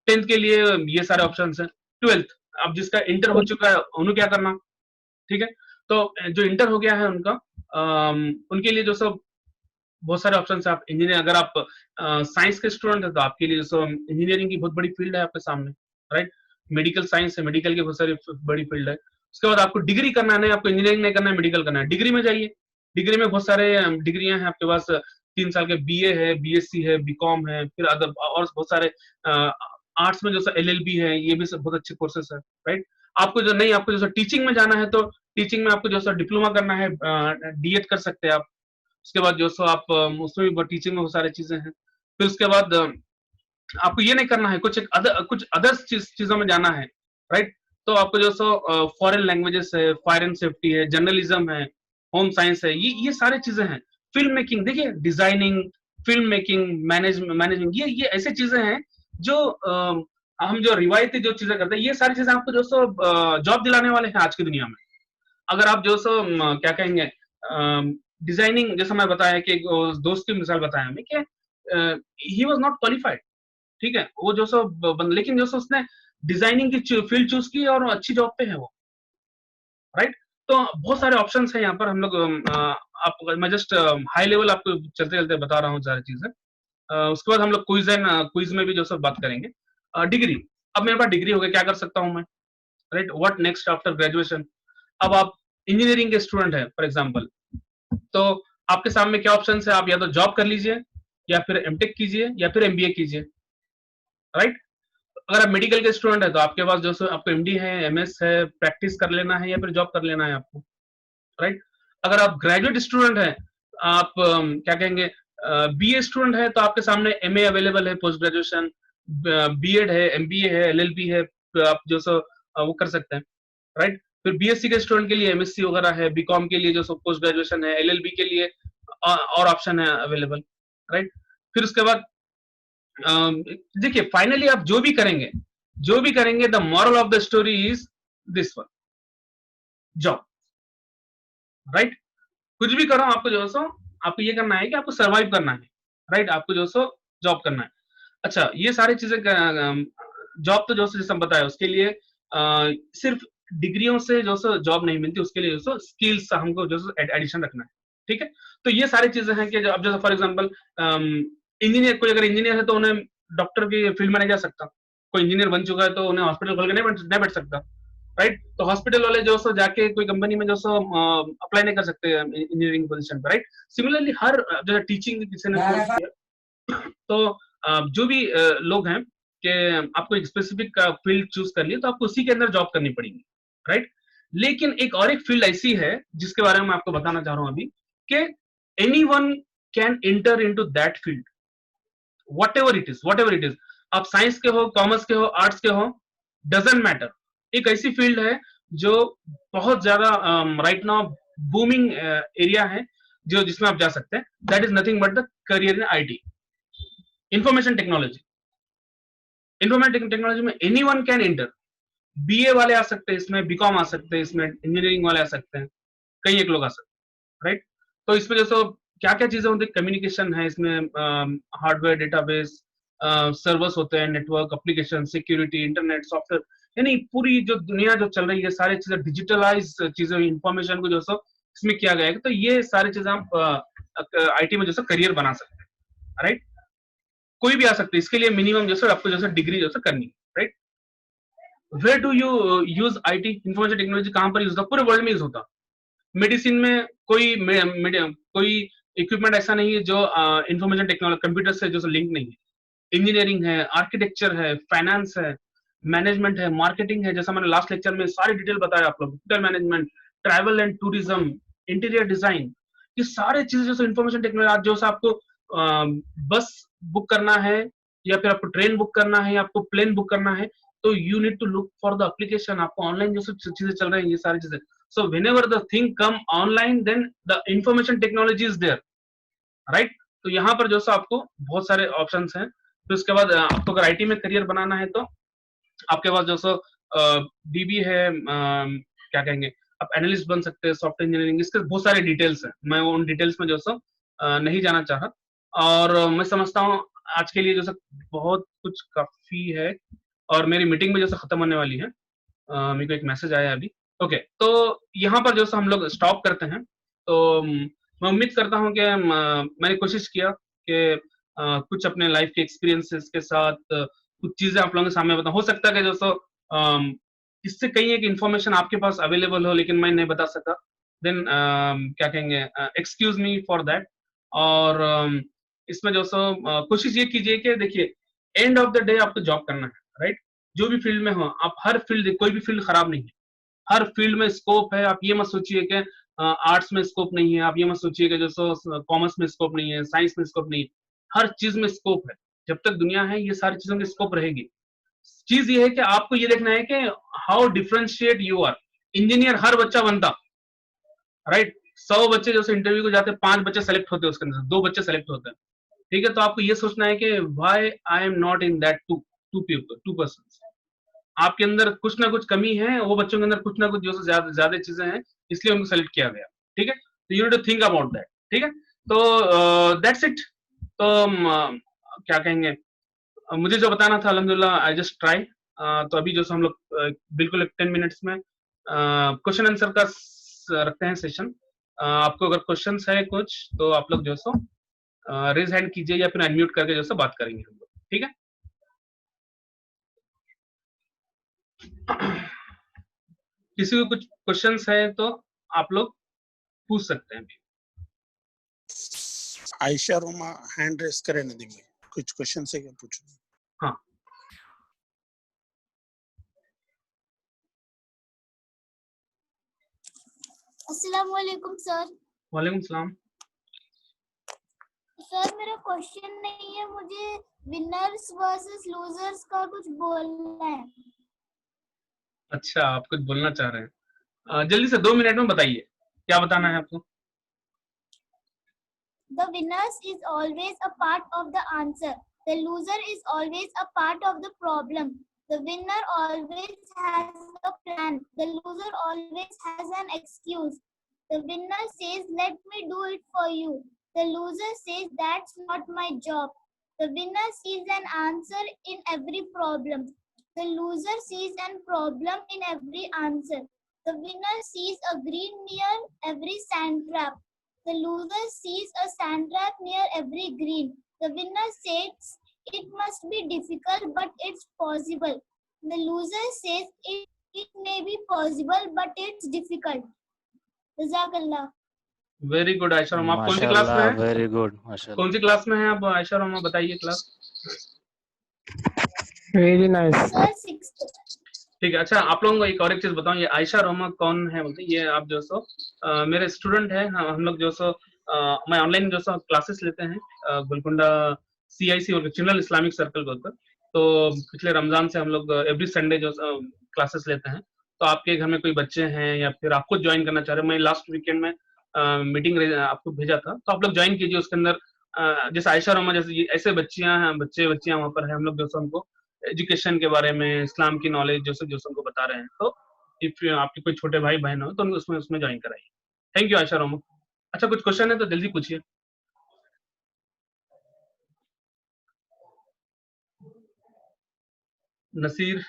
10th के लिए ये सारे ऑप्शन है। 12th, अब जिसका इंटर हो चुका है उन्हें क्या करना, ठीक है? तो जो इंटर हो गया है उनका, उनके लिए जो सब बहुत सारे ऑप्शन है। आप इंजीनियर, अगर आप साइंस के स्टूडेंट है तो आपके लिए जो इंजीनियरिंग की बहुत बड़ी फील्ड है आपके सामने, राइट? मेडिकल साइंस है, मेडिकल की बहुत सारी बड़ी फील्ड है। उसके बाद आपको डिग्री करना है, आपको इंजीनियरिंग नहीं करना है, मेडिकल करना है, डिग्री में जाइए। डिग्री में बहुत सारे डिग्रियां हैं आपके पास। 3 साल के बीए है, बीएससी है, बीकॉम है, फिर अदर और बहुत सारे आर्ट्स में जैसा एलएलबी है, ये भी सब बहुत अच्छे कोर्सेस है, राइट? आपको जो नहीं, आपको जैसा टीचिंग में जाना है तो टीचिंग में आपको जैसा डिप्लोमा करना है, डीएड कर सकते हैं आप। उसके बाद जो सो आप उसमें भी टीचिंग में बहुत सारी चीजें हैं। फिर उसके बाद आपको ये नहीं करना है, कुछ अदर चीजों में जाना है, राइट? तो आपको जो सो फॉरेन लैंग्वेजेस है, फायर एंड सेफ्टी है, जर्नलिज्म है, होम साइंस है, ये सारी चीजें हैं। फिल्म मेकिंग, देखिए डिजाइनिंग, फिल्म मेकिंग, मैनेजमेंट, ये ऐसी चीजें हैं जो हम जो रिवायती जो चीजें करते हैं, ये सारी चीजें आपको जो सो जॉब दिलाने वाले हैं आज की दुनिया में। अगर आप जो सो क्या कहेंगे, डिजाइनिंग, जैसा मैं बताया कि एक दोस्त की मिसाल बताया हमें कि ही वाज नॉट क्वालिफाइड, ठीक है, वो जो सो लेकिन जो सो उसने डिजाइनिंग की फील्ड चूज की और अच्छी जॉब पे है वो, राइट? तो बहुत सारे ऑप्शंस हैं यहाँ पर। हम लोग आप, मैं जस्ट हाई लेवल आपको चलते चलते बता रहा हूँ सारी चीजें। उसके बाद हम लोग क्विज में भी जो सब बात करेंगे। डिग्री, अब मेरे पास डिग्री हो गई, क्या कर सकता हूँ मैं, right? What next after graduation? अब आप इंजीनियरिंग के स्टूडेंट है फॉर एग्जाम्पल, तो आपके सामने क्या ऑप्शन है? आप या तो जॉब कर लीजिए, या फिर एमटेक कीजिए, या फिर एमबीए कीजिए, राइट? अगर आप मेडिकल के स्टूडेंट है तो आपके पास जो आपको एमडी है, एमएस है, प्रैक्टिस कर लेना है या फिर जॉब कर लेना है आपको, राइट? अगर आप ग्रेजुएट स्टूडेंट है, आप क्या कहेंगे, बीए स्टूडेंट है, तो आपके सामने एमए अवेलेबल है, पोस्ट ग्रेजुएशन, बीएड है, एमबीए है, एलएलबी है, तो आप जो सो वो कर सकते हैं, राइट? फिर बीएससी के स्टूडेंट के लिए एमएससी वगैरह है, बीकॉम के लिए जो सो पोस्ट ग्रेजुएशन है, एलएलबी के लिए और ऑप्शन है अवेलेबल, राइट? फिर उसके बाद देखिए, फाइनली आप जो भी करेंगे, the moral of the story is this one, job, right? कुछ भी करो, आपको जो सो आपको ये करना है कि आपको सरवाइव करना है, राइट? आपको जो सो जॉब करना है। अच्छा, ये सारी चीजें, जॉब तो जो सो जैसे हम बताया, उसके लिए सिर्फ डिग्रियों से जो सो जॉब नहीं मिलती, उसके लिए जो सो स्किल्स हमको जो सो एडिशन रखना है, ठीक है? तो ये सारी चीजें हैं कि अब जैसे फॉर एग्जांपल इंजीनियर, कोई अगर इंजीनियर है तो उन्हें डॉक्टर की फील्ड में नहीं जा सकता। कोई इंजीनियर बन चुका है तो उन्हें हॉस्पिटल खोल के नहीं बैठ सकता, राइट? तो हॉस्पिटल वाले जो सो जाके कोई कंपनी में जो सो अप्लाई नहीं कर सकते इंजीनियरिंग पोजीशन पर, राइट? सिमिलरली हर जैसे टीचिंग किसी ने कोर्स किया, तो जो भी लोग हैं कि आपको एक स्पेसिफिक फील्ड चूज कर लिए, तो आपको उसी के अंदर जॉब करनी पड़ेगी, राइट? लेकिन एक फील्ड ऐसी है जिसके बारे में मैं आपको बताना चाह रहा हूं अभी, कि anyone can enter into that field, whatever it is. आप साइंस के हो, कॉमर्स के हो, आर्ट्स के हो, डजंट मैटर। एक ऐसी फील्ड है जो बहुत ज्यादा राइट नाउ बूमिंग एरिया है, जो जिसमें आप जा सकते हैं। That is nothing but the career in IT, information technology. Information technology में एनीवन कैन एंटर। बीए वाले आ सकते हैं इसमें, बीकॉम आ सकते हैं इसमें, इंजीनियरिंग वाले आ सकते हैं, कई एक लोग आ सकते हैं, राइट? तो इसमें जैसे क्या क्या चीजें होती है, कम्युनिकेशन है इसमें, हार्डवेयर, डेटाबेस, सर्वर्स होते हैं, network, application, security, internet, software, यानी पूरी जो दुनिया जो चल रही है, सारी चीजें डिजिटलाइज चीजें, इंफॉर्मेशन को जो सो इसमें किया गया है। तो ये सारी चीजें आप आईटी में जैसे करियर बना सकते हैं, राइट? कोई भी आ सकते हैं, इसके लिए मिनिमम जैसे आपको जैसे डिग्री जैसे करनी है, right? Where do you use IT, information technology कहां पर यूज होता है? पूरे वर्ल्ड में यूज होता। मेडिसिन में कोई इक्विपमेंट ऐसा नहीं है जो इंफॉर्मेशन टेक्नोलॉजी कंप्यूटर से जो लिंक नहीं है। इंजीनियरिंग है, आर्किटेक्चर है, फाइनेंस है, मैनेजमेंट है, मार्केटिंग है, जैसा मैंने लास्ट लेक्चर में सारी डिटेल बताया आप लोग, hotel management, travel and tourism, interior design, ये सारे चीजें जैसे इंफॉर्मेशन टेक्नोलॉजी। आज जो आपको बस बुक करना है, या फिर आपको ट्रेन बुक करना है, या आपको प्लेन बुक करना है, तो you need to look for the application. आपको ऑनलाइन जो सब चीजें चल रही हैं, ये सारी चीजें। So whenever the thing come online, then the information technology is there, right? तो यहाँ पर जो सा आपको बहुत सारे ऑप्शंस हैं। तो उसके बाद आपको अगर आईटी में करियर बनाना है तो आपके पास जो सो डीबी है, क्या कहेंगे, आप एनालिस्ट बन सकते हैं, सॉफ्टवेयर इंजीनियरिंग, इसके बहुत सारे डिटेल्स हैं, मैं उन डिटेल्स में जो सो नहीं जाना चाह रहा। और मैं समझता हूँ आज के लिए जो बहुत कुछ काफी है, और मेरी मीटिंग में जो खत्म होने वाली है। मेरे को एक मैसेज आया अभी। ओके, तो यहाँ पर जो हम लोग स्टॉप करते हैं। तो मैं उम्मीद करता हूँ कि मैंने कोशिश किया कि कुछ अपने लाइफ के एक्सपीरियंसेस के साथ कुछ चीजें आप लोगों के सामने बताऊं। हो सकता है कि दोस्तों इससे कहीं एक इन्फॉर्मेशन आपके पास अवेलेबल हो, लेकिन मैं नहीं बता सका, देन क्या कहेंगे, एक्सक्यूज मी फॉर दैट। और इसमें जो कोशिश ये कीजिए कि देखिए, एंड ऑफ द डे आपको जॉब करना है, राइट? जो भी फील्ड में हो आप, हर फील्ड, कोई भी फील्ड खराब नहीं है, हर फील्ड में स्कोप है। आप ये मत सोचिए कि आर्ट्स में स्कोप नहीं है, आप ये मत सोचिए कि जो कॉमर्स में स्कोप नहीं है, साइंस में स्कोप नहीं है, हर चीज में स्कोप है। जब तक दुनिया है ये सारी चीजों में स्कोप रहेगी। चीज ये है कि आपको ये देखना है कि how differentiate you are. Engineer हर बच्चा बनता, राइट? 100 बच्चे जो इंटरव्यू को जाते हैं, 5 बच्चे सेलेक्ट होते हैं, उसके अंदर 2 बच्चे सेलेक्ट होते हैं, ठीक है? तो आपको ये सोचना है कि why I am not in that two people, 2 person. आपके अंदर कुछ ना कुछ कमी है, वो बच्चों के अंदर कुछ ना कुछ जो ज्यादा ज्यादा चीजें हैं, इसलिए उनको सेलेक्ट किया गया, ठीक है? तो you need to think about that, ठीक है? तो दैट्स इट। तो क्या कहेंगे, मुझे जो बताना था अल्हम्दुलिल्लाह आई जस्ट ट्राई। तो अभी जो हम लोग बिल्कुल 10 मिनट्स में क्वेश्चन आंसर का रखते हैं सेशन। आपको अगर क्वेश्चंस है कुछ, तो आप लोग जो सो रेज हैंड कीजिए, या फिर अनम्यूट करके जो बात करेंगे हम लोग, ठीक है? किसी को कुछ क्वेश्चंस है तो आप लोग पूछ सकते हैं। आयशा रोमा हैंड रेस करे नदी में कुछ क्वेश्चन है क्या पूछो? हाँ, अस्सलाम वालेकुम सर। वालेकुम सलाम। सर मेरा क्वेश्चन नहीं है, मुझे विनर्स वर्सेस लूजर्स का कुछ बोलना है। अच्छा, आप कुछ बोलना चाह रहे हैं, जल्दी से 2 मिनट में बताइए, क्या बताना है आपको? The winners is always a part of the answer. The loser is always a part of the problem. The winner always has a plan. The loser always has an excuse. The winner says, "Let me do it for you." The loser says, "That's not my job." The winner sees an answer in every problem. The loser sees a problem in every answer. The winner sees a green near every sand trap. The loser sees a sand trap near every green. The winner says it must be difficult, but it's possible. The loser says it may be possible, but it's difficult. Jazakallah. Very good Ayesha Roma. आप कौन सी class में हैं? Very good, माशाल्लाह। कौन सी class में हैं आप आयशा रोमा, बताइए class. Very nice Sir, 6th. ठीक है। अच्छा, आप लोगों को एक चीज बताऊं, ये आयशा रोमा कौन है बोलते, ये आप जो मेरे स्टूडेंट है। हम लोग जो मैं ऑनलाइन जो क्लासेस लेते हैं गोलकुंडा CIC और चिल्ड्रन इस्लामिक सर्कल के ऊपर। तो पिछले रमजान से हम लोग एवरी संडे जो क्लासेस लेते हैं। तो आपके घर में कोई बच्चे हैं या फिर आप खुद ज्वाइन करना चाह रहे हैं, मैं लास्ट वीकेंड में मीटिंग आपको भेजा था, तो आप लोग ज्वाइन कीजिए। उसके अंदर जैसे आयशा रोमा जैसे ऐसे बच्चियां वहाँ पर है, हम लोग जो हमको एजुकेशन के बारे में, इस्लाम की नॉलेज जो उनको बता रहे हैं। तो इफ आपके कोई छोटे भाई बहन हो तो उनको उसमें ज्वाइन कराइए। Thank you Ayesha Roma. अच्छा, कुछ क्वेश्चन है तो जल्दी पूछिए। नसीर,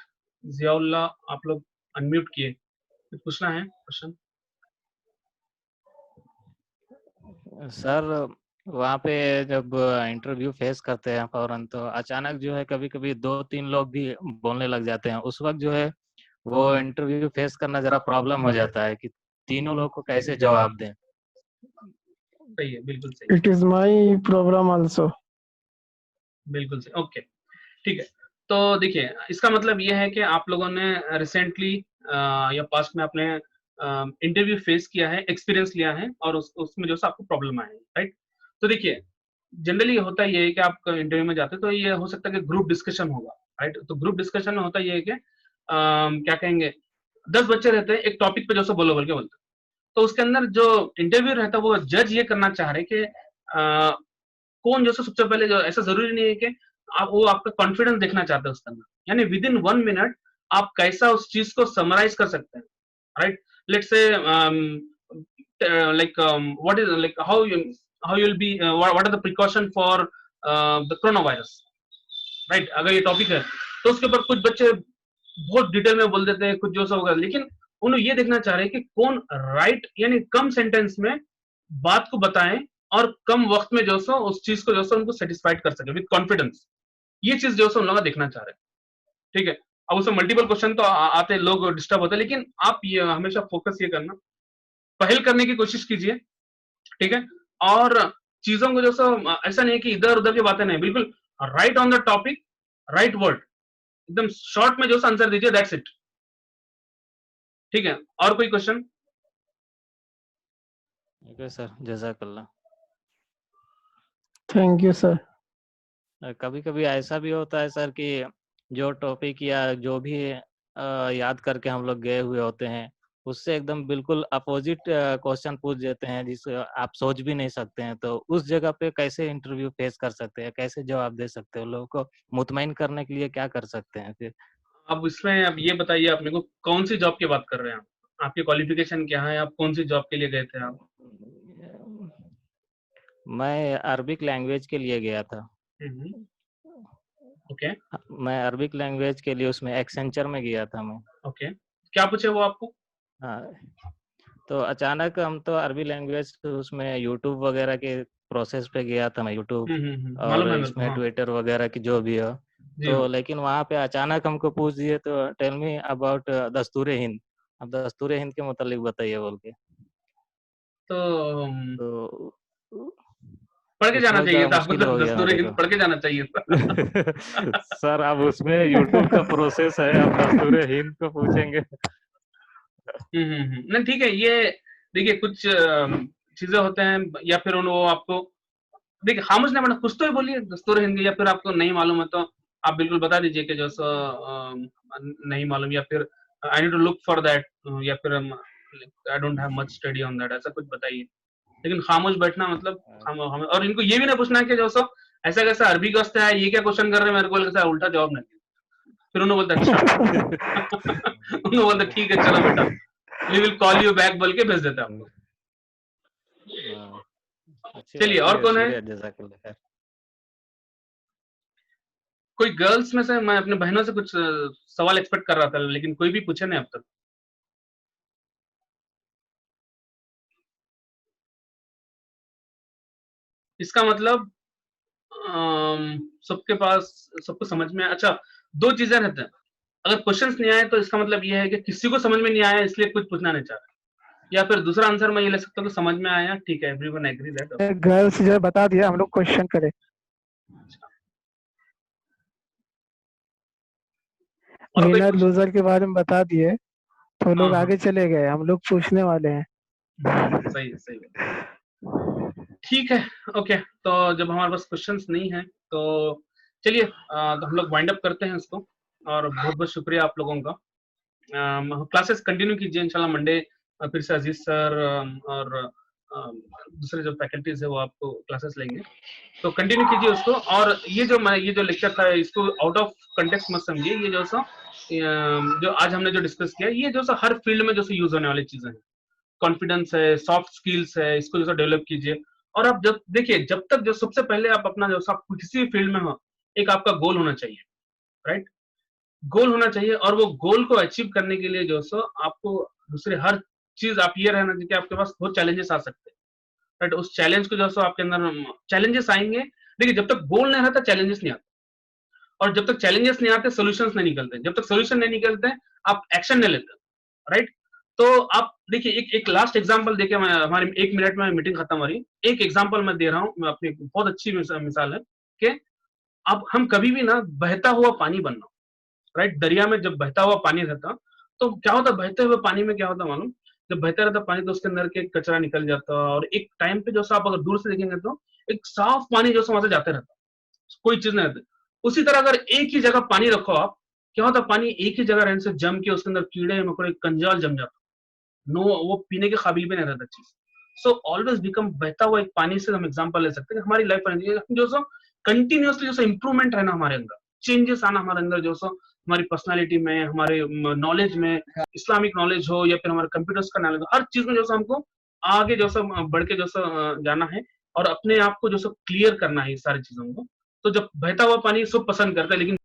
जियाउल्लाह, आप लोग अनम्यूट किए, कुछ पूछना है क्वेश्चन? सर वहाँ पे जब इंटरव्यू फेस करते हैं फौरन, तो अचानक जो है कभी कभी 2-3 लोग भी बोलने लग जाते हैं। उस वक्त जो है वो इंटरव्यू फेस करना जरा प्रॉब्लम हो जाता है कि तीनों लोग को कैसे जवाब दें। सही है, बिल्कुल सही, it is my problem also. बिल्कुल सही। ओके, ठीक है। तो देखिए, इसका मतलब ये है कि आप लोगों ने रिसेंटली या पास्ट में अपने इंटरव्यू फेस किया है, एक्सपीरियंस लिया है, और उसमें जो आपको प्रॉब्लम आए, राइट? तो देखिए, जनरली होता ये है कि आप इंटरव्यू में जाते हैं तो ये हो सकता है कि ग्रुप डिस्कशन होगा, राइट? तो ग्रुप डिस्कशन में होता ये है कि क्या कहेंगे, 10 बच्चे रहते हैं, एक टॉपिक पे जो बोल के बोलते हैं। तो उसके अंदर जो इंटरव्यू रहता है वो जज ये करना चाह रहे कि कौन जो सबसे पहले, जो ऐसा जरूरी नहीं है कि वो आपका कॉन्फिडेंस देखना चाहते हैं उसके अंदर, यानी विद इन 1 मिनट आप कैसा उस चीज को समराइज कर सकते हैं। right? Let's say what is like how you'll be what are the precaution for the coronavirus, right? अगर ये टॉपिक है तो उसके ऊपर कुछ बच्चे बहुत डिटेल में बोल देते हैं कुछ जो सा होगा, लेकिन उन्हें ये देखना चाह रहे हैं कि कौन राइट यानी कम सेंटेंस में बात को बताएं और कम वक्त में जो सो उस चीज को जो सो उनको सेटिस्फाइड कर सके विद कॉन्फिडेंस। ये चीज जो सो उन लोग देखना चाह रहे हैं, ठीक है। अब उसमें मल्टीपल क्वेश्चन तो आते लोग डिस्टर्ब होते हैं, लेकिन आप ये हमेशा फोकस ये करना, पहल करने की कोशिश कीजिए, ठीक है। और चीजों को जो सो ऐसा नहीं है कि इधर उधर की बातें नहीं, बिल्कुल right on the topic, right word, एकदम शॉर्ट में जो सा आंसर दीजिए, दैट्स इट, ठीक है। और कोई क्वेश्चन? ओके सर, जज़ाकल्लाह। Thank you sir. कभी कभी ऐसा भी होता है सर कि जो टॉपिक या जो भी याद करके हम लोग गए हुए होते हैं उससे एकदम बिल्कुल अपोजिट क्वेश्चन पूछ देते हैं जिससे आप सोच भी नहीं सकते हैं, तो उस जगह पे कैसे इंटरव्यू फेस कर सकते हैं, कैसे जवाब दे सकते हैं? लोगों को मुतमईन करने के लिए क्या कर सकते हैं फिर? अब इसमें अब ये बताइए आप मेरे को, कौन सी जॉब की बात कर रहे हैं आप? आपकी क्वालिफिकेशन क्या है? आप कौन सी जॉब के लिए गए थे आप? मैं अरबिक लैंग्वेज के लिए गया था। ओके मैं अरबिक लैंग्वेज के लिए उसमें एक्सेंचर में गया था मैं। ओके, क्या पूछे वो आपको? हाँ, तो अचानक हम तो अरबी लैंग्वेज उसमें यूट्यूब वगैरह के प्रोसेस पे गया था मैं, यूट्यूब और मालूम है मेरे को, इसमें हाँ। ट्विटर वगैरह की जो भी हो, जी तो हाँ। लेकिन वहाँ पे अचानक हमको पूछ दिए तो टेल मी अबाउट दस्तूर हिंद, अब दस्तूर हिंद के मुतालिक बताइए बोल के। तो तो पढ़ के जाना उसमें चाहिए थोड़ा था आपको, मुश्किल हो गया दस्तूर मेरे हिंद को। पढ़ के जाना चाहिए था। सर अब उसमें यूट्यूब का प्रोसेस है, अब दस्तूर हिंद को पूछेंगे। नहीं ठीक है, ये देखिए कुछ चीजें होते हैं, या फिर वो आपको देखिए खामोश नहीं पढ़ना, कुछ तो ही बोलिए दस्तूर हिंद, या फिर आपको नहीं मालूम है तो आप बिल्कुल बता दीजिए कि जो सो नहीं मालूम, या फिर I need to look for that, या फिर I don't have much study on that, ऐसा कुछ बताइए। लेकिन खामोश बैठना मतलब हमें, और इनको ये भी ना पूछना है कि जो सो ऐसा कैसा अरबी का है, ये क्या क्वेश्चन कर रहे हैं मेरे को, कैसा उल्टा जवाब नहीं, फिर उन्होंने बोलता अच्छा उन्होंने बोलता ठीक है चलो बेटा we will call you back बोल के भेज देता आपको। चलिए और कौन है? शुक्रिया, जज़ाकल्लाह खैर। कोई गर्ल्स में से, मैं अपने बहनों से कुछ सवाल एक्सपेक्ट कर रहा था, लेकिन कोई भी पूछे नहीं अब तक। इसका मतलब सबके पास, सबको समझ में अच्छा, दो चीजें रहते हैं, अगर क्वेश्चंस नहीं आए तो इसका मतलब ये है कि किसी को समझ में नहीं आया इसलिए कुछ पूछना नहीं चाह रहा, या फिर दूसरा आंसर मैं ये ले सकता हूँ कि समझ में आया, ठीक है, एवरीवन एग्री दैट। गर्ल्स जो है बता दिया, हम लोग क्वेश्चन करें। और कोई विनर कुछ? लूजर के बारे में बता दिए तो लोग हाँ, आगे चले गए, हम लोग पूछने वाले हैं। सही है, सही है, ठीक है। ओके, तो जब हमारे पास क्वेश्चंस नहीं है तो चलिए तो हम लोग वाइंड अप करते हैं इसको, और बहुत बहुत शुक्रिया आप लोगों का। क्लासेस कंटिन्यू कीजिए इंशाल्लाह, मंडे फिर से अजीज सर और दूसरे जो फैकल्टीज है वो आपको क्लासेस लेंगे, तो कंटिन्यू कीजिए उसको। और ये जो लेक्चर था इसको आउट ऑफ कंटेक्स्ट मत समझिए, ये जो आज हमने जो डिस्कस किया, ये हर फील्ड में यूज होने वाली चीजें हैं, कॉन्फिडेंस है, सॉफ्ट स्किल्स है, इसको डेवलप कीजिए। और आप जब देखिए, जब तक जो सबसे पहले आप अपना आप किसी भी फील्ड में हो, एक आपका गोल होना चाहिए, राइट? गोल होना चाहिए, और वो गोल को अचीव करने के लिए आपको दूसरे हर चीज आप ये रहना चाहिए कि आपके पास बहुत चैलेंजेस आ सकते हैं, राइट? उस चैलेंज को आपके अंदर चैलेंजेस आएंगे, देखिए जब तक गोल नहीं रहता चैलेंजेस नहीं आते, और जब तक चैलेंजेस नहीं आते सोल्यूशंस नहीं निकलते, जब तक सोल्यूशन नहीं निकलते आप एक्शन नहीं लेते, राइट? तो आप देखिए, एक लास्ट एग्जांपल देके मैं, हमारी 1 मिनट में मीटिंग खत्म हो रही, एक एग्जांपल मैं दे रहा हूँ, मैं अपनी बहुत अच्छी मिसाल है कि अब हम कभी भी ना बहता हुआ पानी बनना, राइट? दरिया में जब बहता हुआ पानी रहता तो क्या होता, बहते हुए पानी में क्या होता मालूम, जब बहता रहता पानी तो उसके अंदर के कचरा निकल जाता, और एक टाइम पे आप अगर दूर से देखेंगे तो एक साफ पानी वहां से जाते रहता, कोई चीज नहीं रहती। उसी तरह अगर एक ही जगह पानी रखो आप, क्या होता, पानी एक ही जगह रहने से जम के उसके अंदर कीड़े मकोड़े कंजाल जम जाता, नो वो पीने के काबिल भी नहीं रहता चीज। सो ऑलवेज बिकम, बहता हुआ एक पानी से हम एग्जांपल ले सकते हैं, हमारी लाइफ में कंटिन्यूअसली इंप्रूवमेंट रहना हमारे अंदर, चेंजेस आना हमारे अंदर, हमारी पर्सनालिटी में, हमारे नॉलेज में, इस्लामिक नॉलेज हो या फिर हमारे कंप्यूटर्स का नॉलेज हो, हर चीज में जो सा हमको आगे जो सा बढ़ के जो सा जाना है और अपने आप को जो सा क्लियर करना है ये सारी चीजों को। तो जब बहता हुआ पानी सब पसंद करता है, लेकिन